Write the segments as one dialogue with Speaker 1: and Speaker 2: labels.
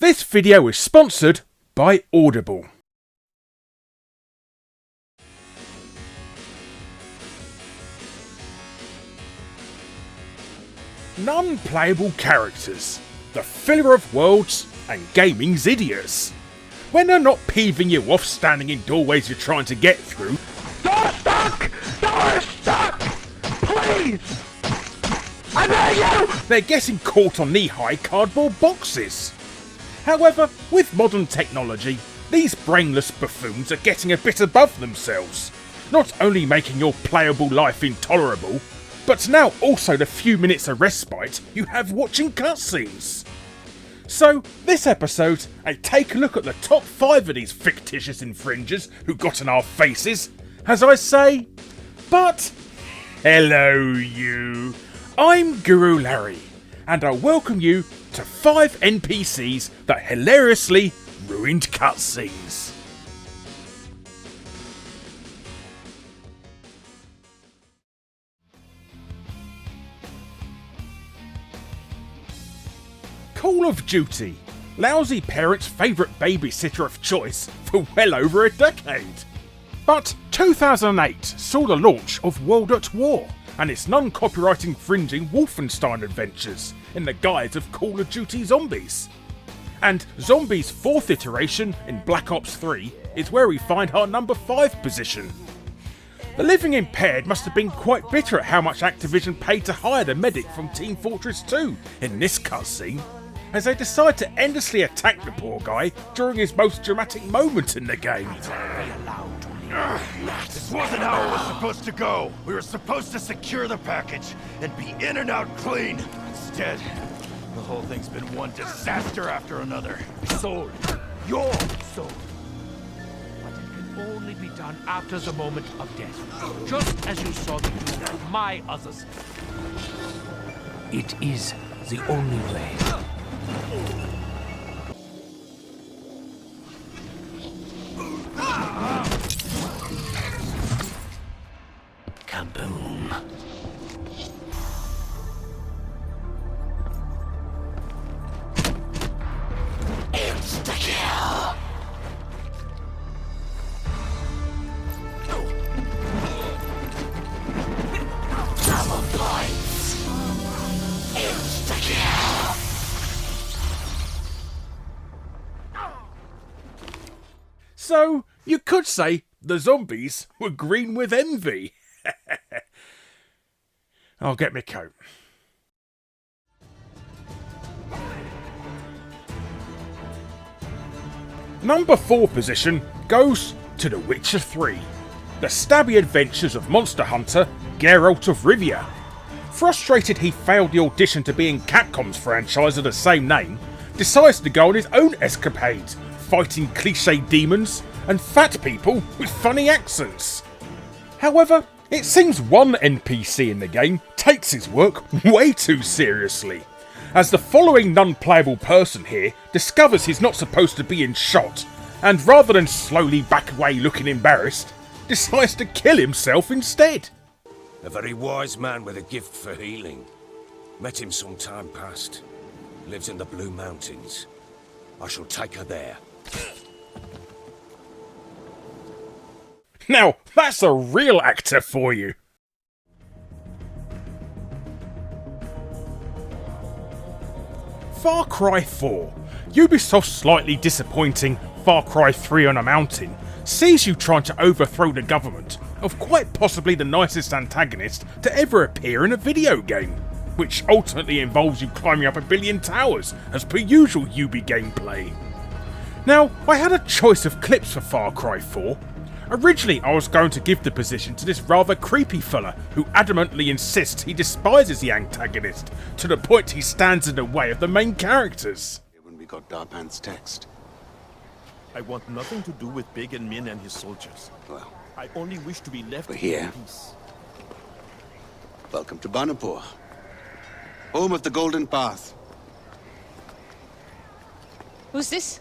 Speaker 1: This video is sponsored by Audible. Non-playable characters, the filler of worlds and gaming's idiots. When they're not peeving you off standing in doorways you're trying to get through.
Speaker 2: Door stuck! Door stuck! Please! I beg you!
Speaker 1: They're getting caught on knee-high cardboard boxes. However, with modern technology, these brainless buffoons are getting a bit above themselves, not only making your playable life intolerable, but now also the few minutes of respite you have watching cutscenes. So, this episode, I take a look at the top 5 of these fictitious infringers who got in our faces, as I say, but hello you, I'm Guru Larry, and I welcome you to 5 NPCs that hilariously ruined cutscenes. Call of Duty, lousy parents' favourite babysitter of choice for well over a decade. But 2008 saw the launch of World at War and its non-copyright infringing Wolfenstein adventures in the guise of Call of Duty Zombies. And Zombies' 4th iteration in Black Ops 3 is where we find our number 5 position. The living impaired must have been quite bitter at how much Activision paid to hire the medic from Team Fortress 2 in this cutscene, as they decide to endlessly attack the poor guy during his most dramatic moment in the game.
Speaker 2: This wasn't how it was supposed to go. We were supposed to secure the package and be in and out clean. Instead, the whole thing's been one disaster after another.
Speaker 3: Soul. Your soul. But it can only be done after the moment of death. Just as you saw me do my others. It is the only way. Kaboom. Insta-kill. Double points. Insta-kill.
Speaker 1: So, you could say the zombies were green with envy. I'll get my coat. Number 4 position goes to The Witcher 3, the stabby adventures of monster hunter Geralt of Rivia. Frustrated he failed the audition to be in Capcom's franchise of the same name, decides to go on his own escapades, fighting cliché demons and fat people with funny accents. However, it seems one NPC in the game takes his work way too seriously, as the following non-playable person here discovers he's not supposed to be in shot, and rather than slowly back away looking embarrassed, decides to kill himself instead.
Speaker 4: A very wise man with a gift for healing. Met him some time past. Lives in the Blue Mountains. I shall take her there.
Speaker 1: Now, that's a real actor for you. Far Cry 4. Ubisoft's slightly disappointing Far Cry 3 on a mountain sees you trying to overthrow the government of quite possibly the nicest antagonist to ever appear in a video game, which ultimately involves you climbing up a billion towers as per usual Ubi gameplay. Now, I had a choice of clips for Far Cry 4. Originally, I was going to give the position to this rather creepy fella who adamantly insists he despises the antagonist to the point he stands in the way of the main characters.
Speaker 5: When we got Darpan's text.
Speaker 6: I want nothing to do with Big and Min and his soldiers.
Speaker 5: Well,
Speaker 6: I only wish to be left
Speaker 5: we're here.
Speaker 6: in peace.
Speaker 5: Welcome to Banapur, home of the Golden Path.
Speaker 7: Who's this?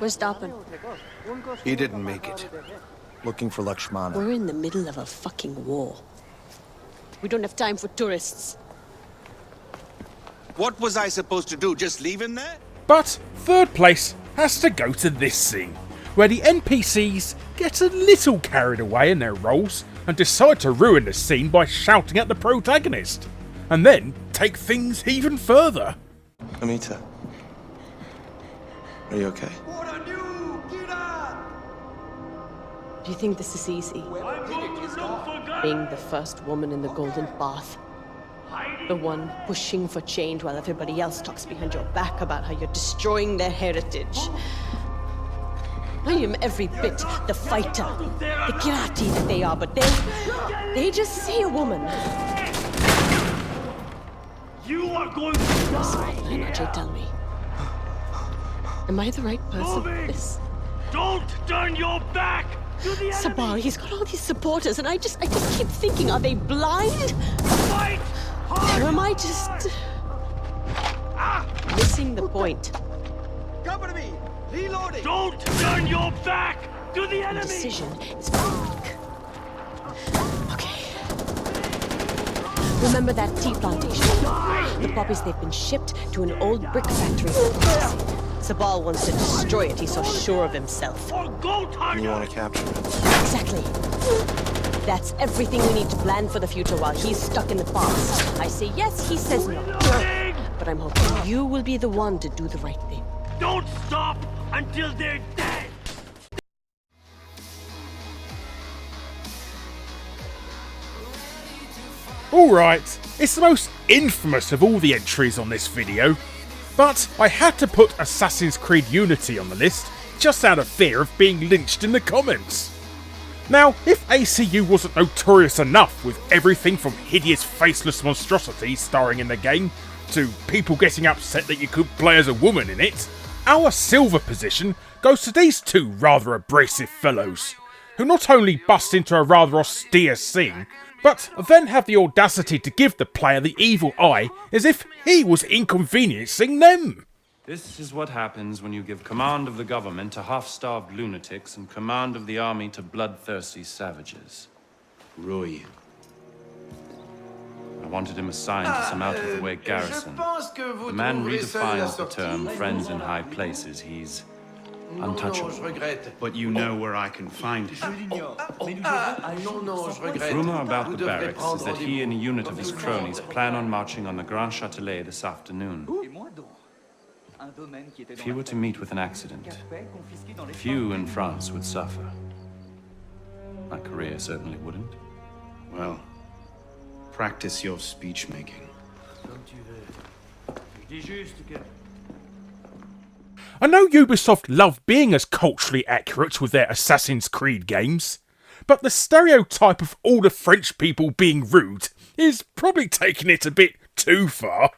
Speaker 7: Where's Darpan?
Speaker 5: He didn't make it.
Speaker 6: Looking for Lakshmana.
Speaker 7: We're in the middle of a fucking war. We don't have time for tourists.
Speaker 5: What was I supposed to do? Just leave him there?
Speaker 1: But third place has to go to this scene, where the NPCs get a little carried away in their roles and decide to ruin the scene by shouting at the protagonist, and then take things even further.
Speaker 8: Amita, are you okay?
Speaker 7: Do you think this is easy? Being the first woman in the Golden Bath. The one pushing for change while everybody else talks behind your back about how you're destroying their heritage. I am every bit the fighter, the kirati that they are, but they just see a woman.
Speaker 3: You are going to die.
Speaker 7: Jay, tell me. Am I the right person for this?
Speaker 3: Don't turn your back to the enemy.
Speaker 7: Sabal, he's got all these supporters, and I just keep thinking, are they blind?
Speaker 3: Fight hard.
Speaker 7: Or am I just missing the point?
Speaker 2: Cover me! Reloading!
Speaker 3: Don't turn your back to the
Speaker 7: The
Speaker 3: enemy.
Speaker 7: decision is very weak. Okay. Remember that tea plantation? The poppies, they've been shipped to an old brick factory. Sabal wants to destroy it. He's so sure of himself.
Speaker 3: Or go
Speaker 8: And you want to capture it?
Speaker 7: Exactly. That's everything we need to plan for the future while he's stuck in the past. I say yes, he says no. But I'm hoping you will be the one to do the right thing.
Speaker 3: Don't stop until they're dead.
Speaker 1: Alright, it's the most infamous of all the entries on this video, but I had to put Assassin's Creed Unity on the list just out of fear of being lynched in the comments. Now, if ACU wasn't notorious enough with everything from hideous faceless monstrosities starring in the game to people getting upset that you could play as a woman in it, our silver position goes to these two rather abrasive fellows, who not only bust into a rather austere scene, but then have the audacity to give the player the evil eye as if he was inconveniencing them.
Speaker 9: This is what happens when you give command of the government to half-starved lunatics and command of the army to bloodthirsty savages. Rui. I wanted him assigned to some out-of-the-way garrison. The man redefines the term friends in high places. He's untouchable.
Speaker 10: But you know where I can find him.
Speaker 9: Rumor about the barracks is that he and a unit of his cronies plan on marching on the Grand Châtelet this afternoon. If he were to meet with an accident, few in France would suffer. My career certainly wouldn't.
Speaker 10: Well, practice your speech making.
Speaker 1: I know Ubisoft love being as culturally accurate with their Assassin's Creed games, but the stereotype of all the French people being rude is probably taking it a bit too far.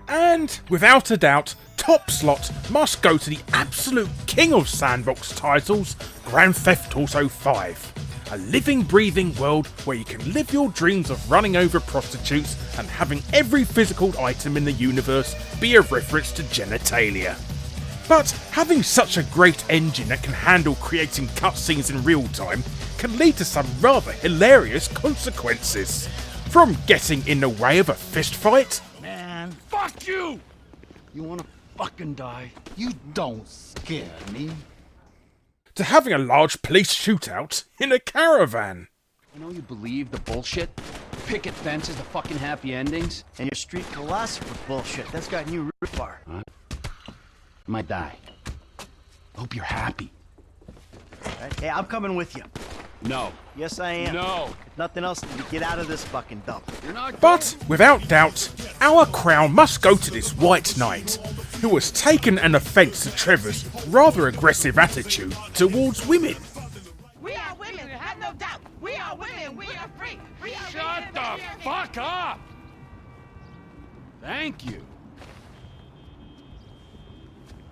Speaker 1: And, without a doubt, top slot must go to the absolute king of sandbox titles, Grand Theft Auto 5. A living, breathing world where you can live your dreams of running over prostitutes and having every physical item in the universe be a reference to genitalia. But having such a great engine that can handle creating cutscenes in real time can lead to some rather hilarious consequences. From getting in the way of a fist fight,
Speaker 3: Man, fuck you! You wanna fucking die?
Speaker 11: You don't scare me.
Speaker 1: to having a large police shootout in a caravan.
Speaker 11: I know you believe the bullshit. Picket fences, the fucking happy endings.
Speaker 12: And your street philosopher bullshit. That's gotten you real far.
Speaker 11: Huh? Might die. Hope you're happy.
Speaker 12: Right? Hey, I'm coming with you.
Speaker 11: No.
Speaker 12: Yes, I am.
Speaker 11: No.
Speaker 12: If nothing else, get out of this fucking dump.
Speaker 11: You're not.
Speaker 1: But, without doubt, our crown must go to this white knight, who has taken an offence to Trevor's rather aggressive attitude towards women.
Speaker 13: We are women, have no doubt. We are women, we are free. We are
Speaker 3: Shut the fuck up!
Speaker 11: Thank you.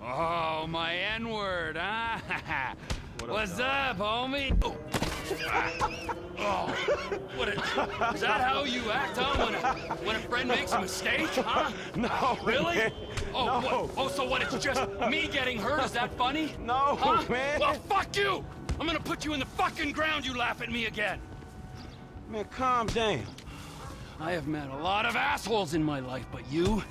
Speaker 11: Oh, my N-word, huh? What's up, homie? Oh. Is that how you act, huh? When a friend makes a mistake, huh?
Speaker 14: No.
Speaker 11: Really?
Speaker 14: Man.
Speaker 11: Oh,
Speaker 14: No.
Speaker 11: what? Oh, so what? It's just me getting hurt? Is that funny?
Speaker 14: No,
Speaker 11: huh?
Speaker 14: man.
Speaker 11: Well, fuck you! I'm gonna put you in the fucking ground. You laugh at me again.
Speaker 14: Man, calm down.
Speaker 11: I have met a lot of assholes in my life, but you,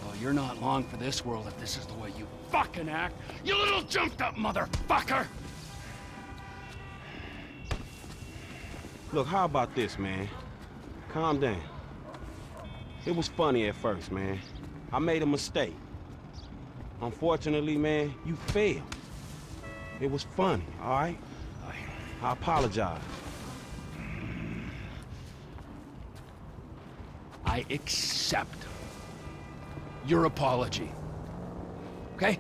Speaker 11: well, you're not long for this world if this is the way you fucking act. You little jumped up motherfucker!
Speaker 14: Look, how about this, man? Calm down. It was funny at first, man. I made a mistake. Unfortunately, man, you failed. It was funny, all right? I apologize.
Speaker 11: I accept your apology. Okay?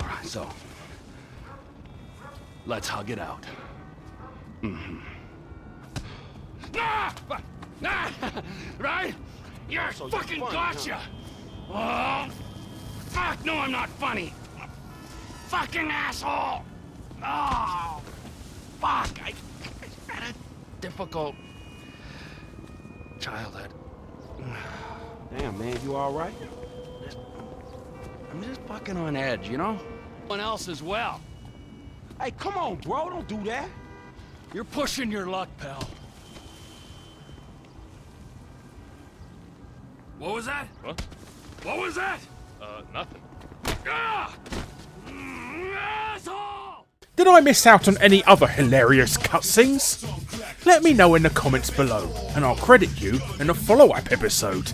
Speaker 11: All right, so let's hug it out. Right? You're
Speaker 14: So
Speaker 11: fucking
Speaker 14: you're funny,
Speaker 11: gotcha! Oh, fuck, no, I'm not funny. Fucking asshole! Oh, fuck, I had a difficult childhood.
Speaker 14: Damn, man, you all right?
Speaker 11: I'm just fucking on edge, you know? Someone else as well.
Speaker 14: Hey, come on, bro, don't do that.
Speaker 11: You're pushing your luck, pal.
Speaker 3: What was that?
Speaker 11: What?
Speaker 3: What was that?
Speaker 11: Nothing.
Speaker 3: Ah! Asshole!
Speaker 1: Did I miss out on any other hilarious cutscenes? Let me know in the comments below, and I'll credit you in a follow-up episode.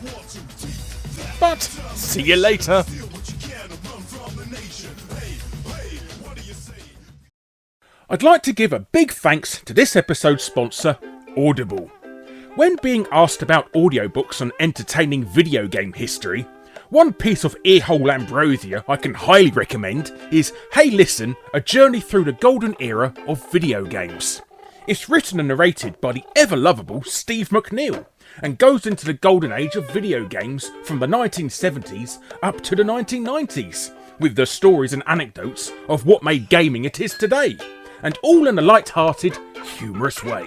Speaker 1: But, see you later! I'd like to give a big thanks to this episode's sponsor, Audible. When being asked about audiobooks on entertaining video game history, one piece of earhole ambrosia I can highly recommend is Hey Listen, A Journey Through the Golden Era of Video Games. It's written and narrated by the ever-lovable Steve McNeil, and goes into the golden age of video games from the 1970s up to the 1990s, with the stories and anecdotes of what made gaming it is today, and all in a light-hearted, humorous way.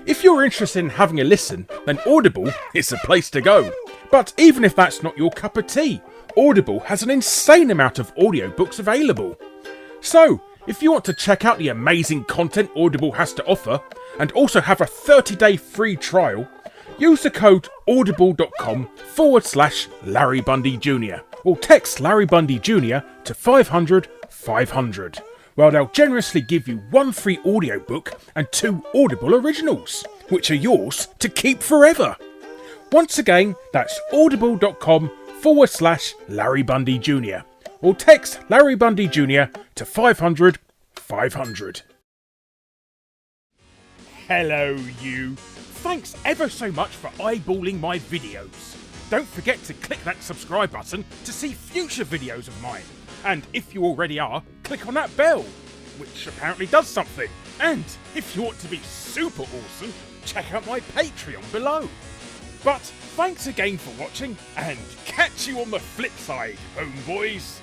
Speaker 1: If you're interested in having a listen, then Audible is the place to go. But even if that's not your cup of tea, Audible has an insane amount of audiobooks available. So, if you want to check out the amazing content Audible has to offer, and also have a 30-day free trial, use the code audible.com/Larry Bundy Jr. or text Larry Bundy Jr. to 500 500. Well, they'll generously give you 1 free audiobook and 2 Audible originals, which are yours to keep forever. Once again, that's audible.com/Larry Bundy Jr. or text Larry Bundy Jr. to 500 500. Hello, you. Thanks ever so much for eyeballing my videos. Don't forget to click that subscribe button to see future videos of mine. And if you already are, click on that bell, which apparently does something. And if you want to be super awesome, check out my Patreon below. But thanks again for watching, and catch you on the flip side, homeboys.